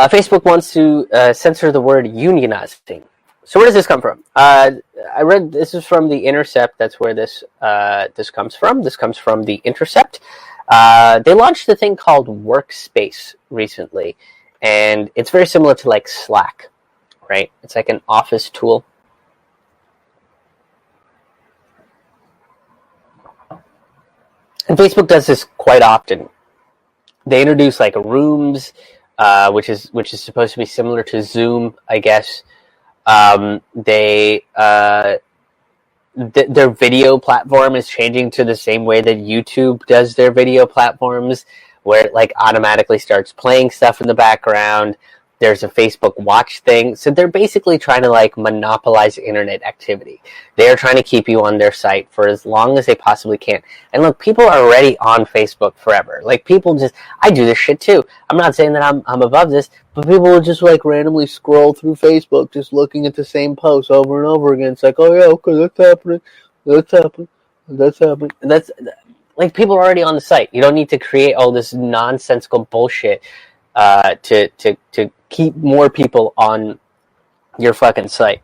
Facebook wants to censor the word unionizing. So where does this come from? I read this is from The Intercept. That's where this comes from. This comes from The Intercept. They launched a thing called Workspace recently, and it's very similar to like Slack, right? It's like an office tool. And Facebook does this quite often. They introduce like rooms, which is supposed to be similar to Zoom, I guess. Their video platform is changing to the same way that YouTube does their video platforms, where it like automatically starts playing stuff in the background. There's a Facebook Watch thing. So they're basically trying to like monopolize internet activity. They are trying to keep you on their site for as long as they possibly can. And look, people are already on Facebook forever. Like people I do this shit too. I'm not saying that I'm above this, but people will just like randomly scroll through Facebook just looking at the same posts over and over again. It's like, oh yeah, okay, that's happening. And that's like people are already on the site. You don't need to create all this nonsensical bullshit to keep more people on your fucking site.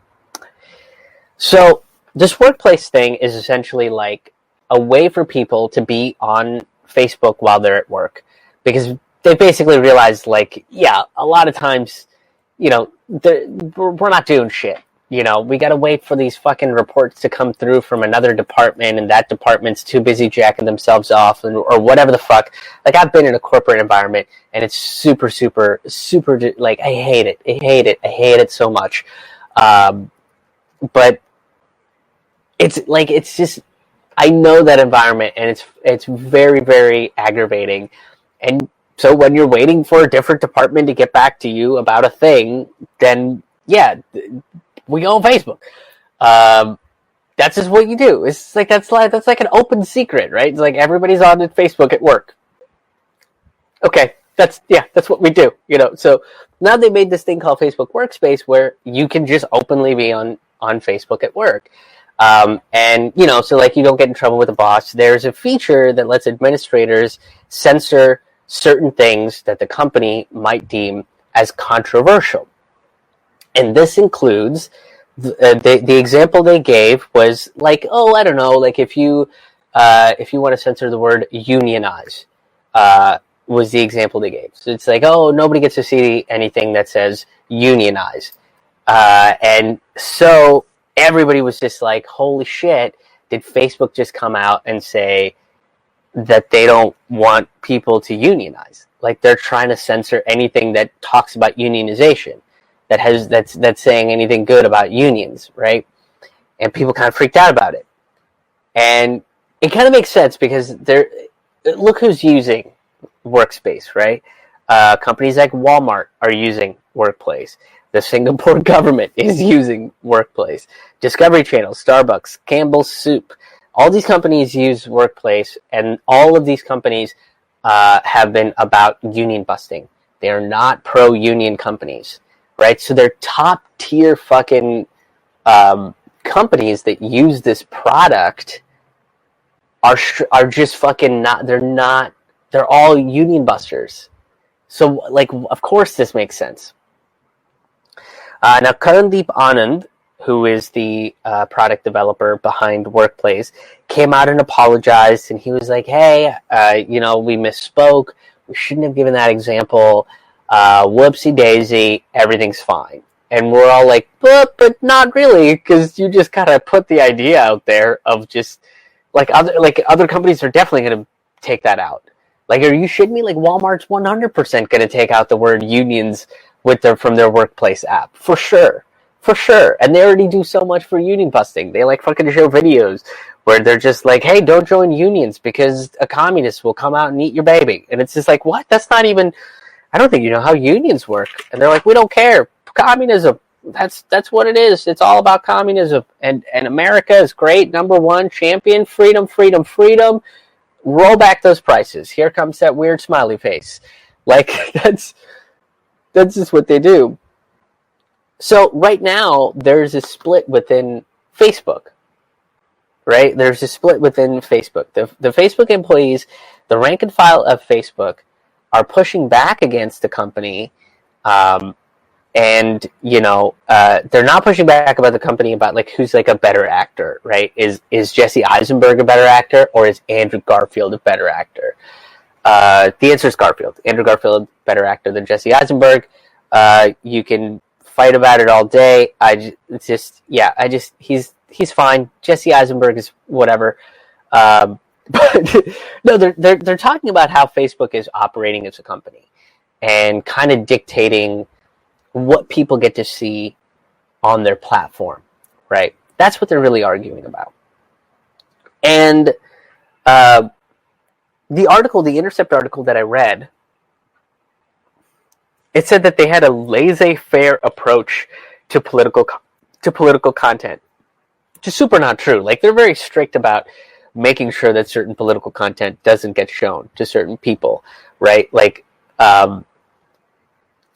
So this workplace thing is essentially like a way for people to be on Facebook while they're at work, because they basically realize like, yeah, a lot of times, you know, we're not doing shit. You know, we got to wait for these fucking reports to come through from another department, and that department's too busy jacking themselves off or whatever the fuck. Like, I've been in a corporate environment, and it's super, like, I hate it. I hate it so much. But it's like, it's just, I know that environment, and it's very, very aggravating. And so when you're waiting for a different department to get back to you about a thing, then, yeah, we go on Facebook. That's just what you do. It's like that's like an open secret, right? It's like everybody's on Facebook at work. Okay, that's what we do, you know. So now they made this thing called Facebook Workspace, where you can just openly be on Facebook at work, and you know, so like you don't get in trouble with the boss. There's a feature that lets administrators censor certain things that the company might deem as controversial. And this includes, the example they gave was like, oh, I don't know, like if you want to censor the word unionize, was the example they gave. So it's like, oh, nobody gets to see anything that says unionize. And so everybody was just like, holy shit, did Facebook just come out and say that they don't want people to unionize? Like they're trying to censor anything that talks about unionization. That's saying anything good about unions, right? And people kind of freaked out about it. And it kind of makes sense because look who's using Workspace, right? Companies like Walmart are using Workplace. The Singapore government is using Workplace. Discovery Channel, Starbucks, Campbell's Soup. All these companies use Workplace, and all of these companies have been about union busting. They are not pro-union companies. Right, so they're top tier fucking companies that use this product are just fucking not. They're all union busters. So like, of course, this makes sense. Now, Karandeep Anand, who is the product developer behind Workplace, came out and apologized, and he was like, "Hey, you know, we misspoke. We shouldn't have given that example. Whoopsie daisy, everything's fine." And we're all like, but not really, because you just kind of put the idea out there of just like other companies are definitely going to take that out. Like, are you shitting me? Like, Walmart's 100% going to take out the word unions from their Workplace app for sure, and they already do so much for union busting. They like fucking show videos where they're just like, hey, don't join unions because a communist will come out and eat your baby, and it's just like, what? That's not even. I don't think you know how unions work. And they're like, we don't care. Communism. That's what it is. It's all about communism. And America is great. Number one, champion, freedom. Roll back those prices. Here comes that weird smiley face. Like, that's just what they do. So right now, there's a split within Facebook. Right? There's a split within Facebook. The Facebook employees, the rank and file of Facebook, are pushing back against the company And they're not pushing back about the company about like who's like a better actor, right? Is Jesse Eisenberg a better actor, or is Andrew Garfield a better actor? The answer is Garfield. Andrew Garfield, better actor than Jesse Eisenberg. You can fight about it all day. He's fine. Jesse Eisenberg is whatever. But no, they're talking about how Facebook is operating as a company and kind of dictating what people get to see on their platform, right? That's what they're really arguing about. And the Intercept article that I read, it said that they had a laissez-faire approach to political content, which is super not true. Like, they're very strict about making sure that certain political content doesn't get shown to certain people, right? Like,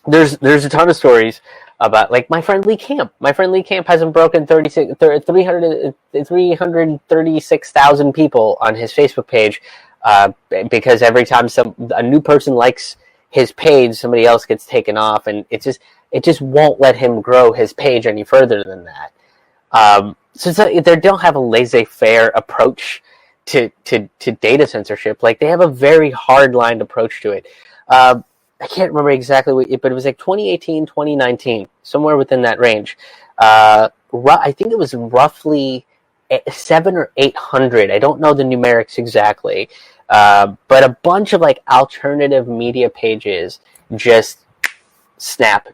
there's a ton of stories about, like, my friend Lee Camp. My friend Lee Camp hasn't broken 336,000 people on his Facebook page because every time a new person likes his page, somebody else gets taken off, and it just won't let him grow his page any further than that. So they don't have a laissez-faire approach to data censorship. Like, they have a very hard-lined approach to it. I can't remember exactly but it was like 2018, 2019, somewhere within that range. I think it was roughly 700 or 800. I don't know the numerics exactly. But a bunch of like alternative media pages just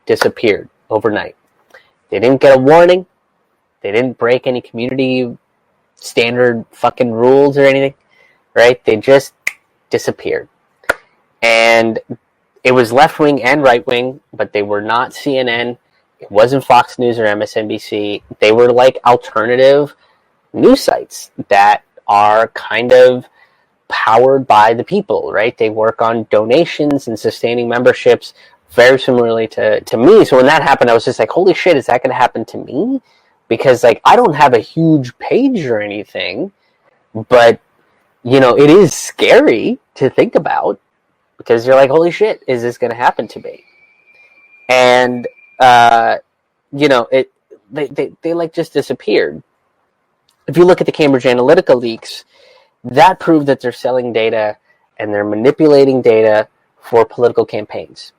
disappeared overnight. They didn't get a warning. They didn't break any community standard fucking rules or anything, right? They just disappeared. And it was left-wing and right-wing, but they were not CNN. It wasn't Fox News or MSNBC. They were like alternative news sites that are kind of powered by the people, right? They work on donations and sustaining memberships very similarly to me. So when that happened, I was just like, holy shit, is that going to happen to me? Because, like, I don't have a huge page or anything, but, it is scary to think about. Because you're like, holy shit, is this going to happen to me? And, they like just disappeared. If you look at the Cambridge Analytica leaks, that proved that they're selling data and they're manipulating data for political campaigns.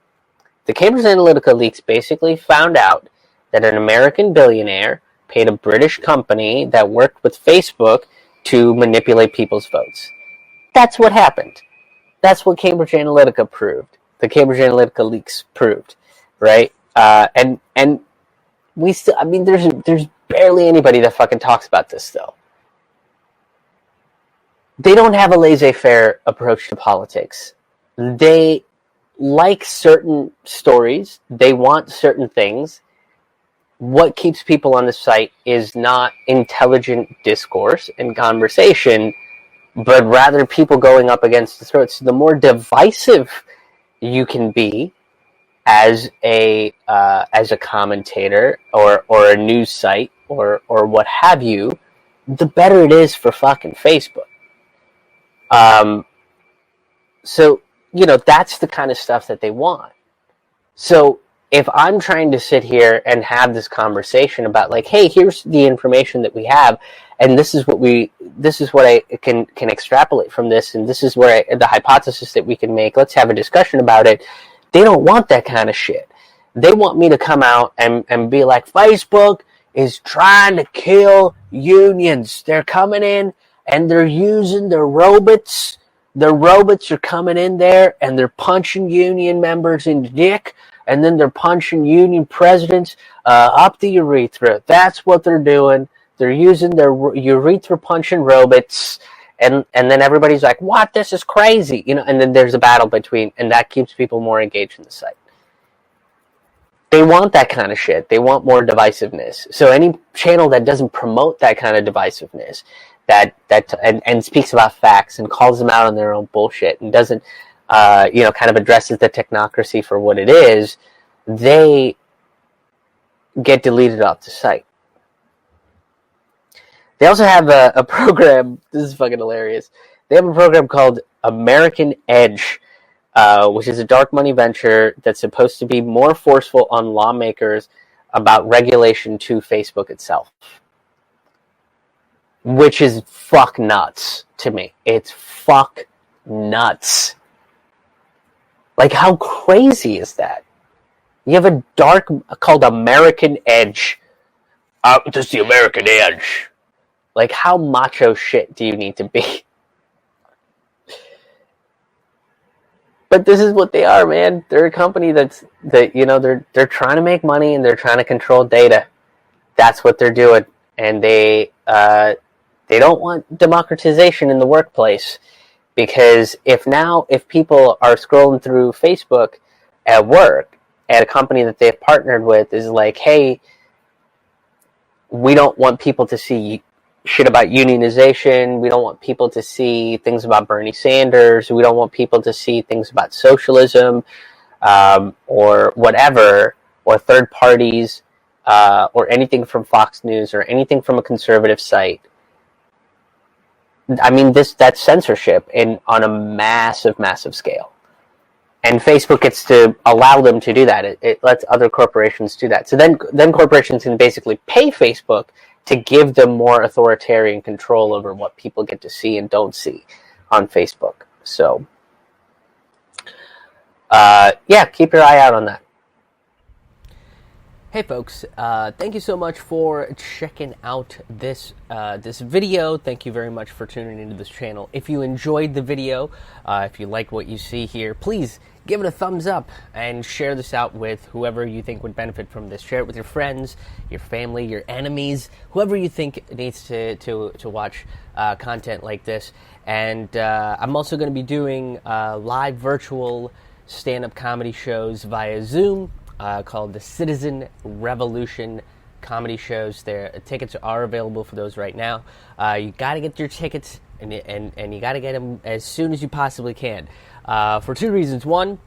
The Cambridge Analytica leaks basically found out that an American billionaire paid a British company that worked with Facebook to manipulate people's votes. That's what happened. That's what Cambridge Analytica proved. The Cambridge Analytica leaks proved, right? And we still, there's barely anybody that fucking talks about this still. They don't have a laissez-faire approach to politics. They like certain stories. They want certain things. What keeps people on the site is not intelligent discourse and conversation, but rather people going up against the throats. The more divisive you can be as a commentator or a news site or what have you, the better it is for fucking Facebook. So that's the kind of stuff that they want. So if I'm trying to sit here and have this conversation about, like, hey, here's the information that we have, and this is what I can extrapolate from this, and this is the hypothesis that we can make. Let's have a discussion about it. They don't want that kind of shit. They want me to come out and be like, Facebook is trying to kill unions. They're coming in and they're using their robots. The robots are coming in there and they're punching union members in the dick, and then they're punching union presidents up the urethra. That's what they're doing. They're using their urethra punching robots, and then everybody's like, what? This is crazy. And then there's a battle between, and that keeps people more engaged in the site. They want that kind of shit. They want more divisiveness. So any channel that doesn't promote that kind of divisiveness, and speaks about facts and calls them out on their own bullshit and doesn't kind of addresses the technocracy for what it is, they get deleted off the site. They also have a program, this is fucking hilarious, they have a program called American Edge, which is a dark money venture that's supposed to be more forceful on lawmakers about regulation to Facebook itself. Which is fuck nuts to me. It's fuck nuts. Like, how crazy is that? You have a dark called American Edge. Just the American Edge. Like, how macho shit do you need to be? But this is what they are, man. They're a company they're trying to make money and they're trying to control data. That's what they're doing, and they don't want democratization in the workplace, because if people are scrolling through Facebook at work at a company that they've partnered with is like, hey, we don't want people to see shit about unionization. We don't want people to see things about Bernie Sanders. We don't want people to see things about socialism, or whatever, or third parties, or anything from Fox News or anything from a conservative site. I mean, that's censorship on a massive, massive scale. And Facebook gets to allow them to do that. It lets other corporations do that. So then corporations can basically pay Facebook to give them more authoritarian control over what people get to see and don't see on Facebook. So, keep your eye out on that. Hey folks, thank you so much for checking out this video. Thank you very much for tuning into this channel. If you enjoyed the video, if you like what you see here, please give it a thumbs up and share this out with whoever you think would benefit from this. Share it with your friends, your family, your enemies, whoever you think needs to watch content like this. And I'm also going to be doing live virtual stand-up comedy shows via Zoom, called the Citizen Revolution comedy shows. Tickets are available for those right now. You got to get your tickets, and you got to get them as soon as you possibly can, for two reasons. One,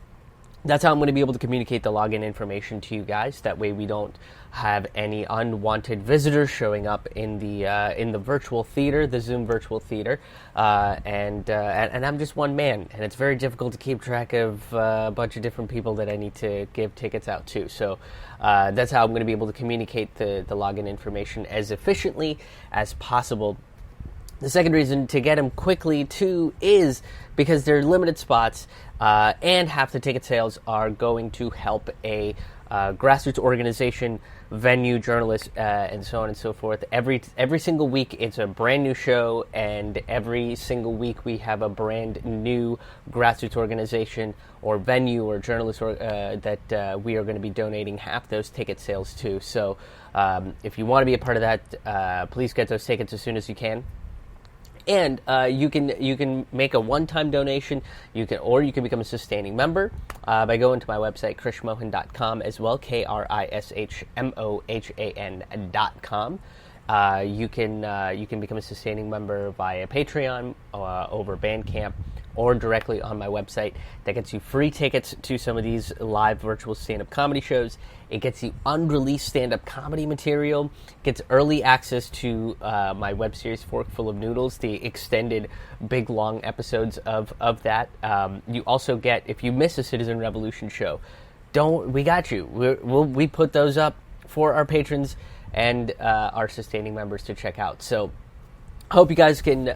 that's how I'm going to be able to communicate the login information to you guys. That way we don't have any unwanted visitors showing up in the virtual theater, the Zoom virtual theater. And I'm just one man, and it's very difficult to keep track of a bunch of different people that I need to give tickets out to. So that's how I'm going to be able to communicate the login information as efficiently as possible. The second reason to get them quickly, too, is because they're limited spots, and half the ticket sales are going to help a grassroots organization, venue, journalists, and so on and so forth. Every single week, it's a brand new show, and every single week we have a brand new grassroots organization or venue or journalist that we are going to be donating half those ticket sales to. So if you want to be a part of that, please get those tickets as soon as you can. And you can make a one-time donation. You can become a sustaining member by going to my website, krishmohan.com, as well, KRISHMOHAN.com. You can become a sustaining member via Patreon, over Bandcamp, or directly on my website. That gets you free tickets to some of these live virtual stand-up comedy shows. It gets you unreleased stand-up comedy material. Gets early access to my web series, Forkful of Noodles, the extended big, long episodes of that. You also get, if you miss a Citizen Revolution show, we got you. We put those up for our patrons and our sustaining members to check out. So I hope you guys can,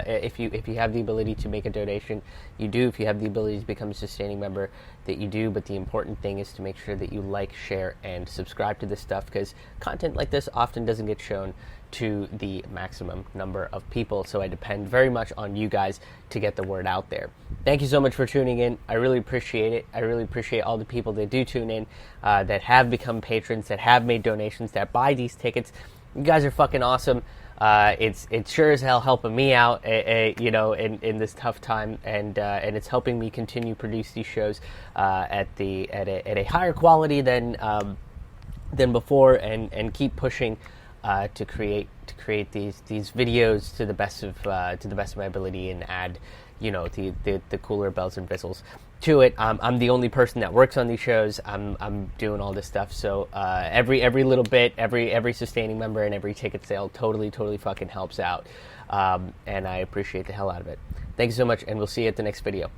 if you have the ability to make a donation, you do. If you have the ability to become a sustaining member, that you do. But the important thing is to make sure that you like, share, and subscribe to this stuff, because content like this often doesn't get shown to the maximum number of people. So I depend very much on you guys to get the word out there. Thank you so much for tuning in. I really appreciate it. I really appreciate all the people that do tune in, that have become patrons, that have made donations, that buy these tickets. You guys are fucking awesome. It's sure as hell helping me out, in this tough time, and it's helping me continue produce these shows at a higher quality than before, and keep pushing to create these videos to the best of my ability, and add the cooler bells and whistles to it. I'm the only person that works on these shows. I'm doing all this stuff, so every little bit, every sustaining member, and every ticket sale totally fucking helps out, and I appreciate the hell out of it. Thank you so much, and we'll see you at the next video.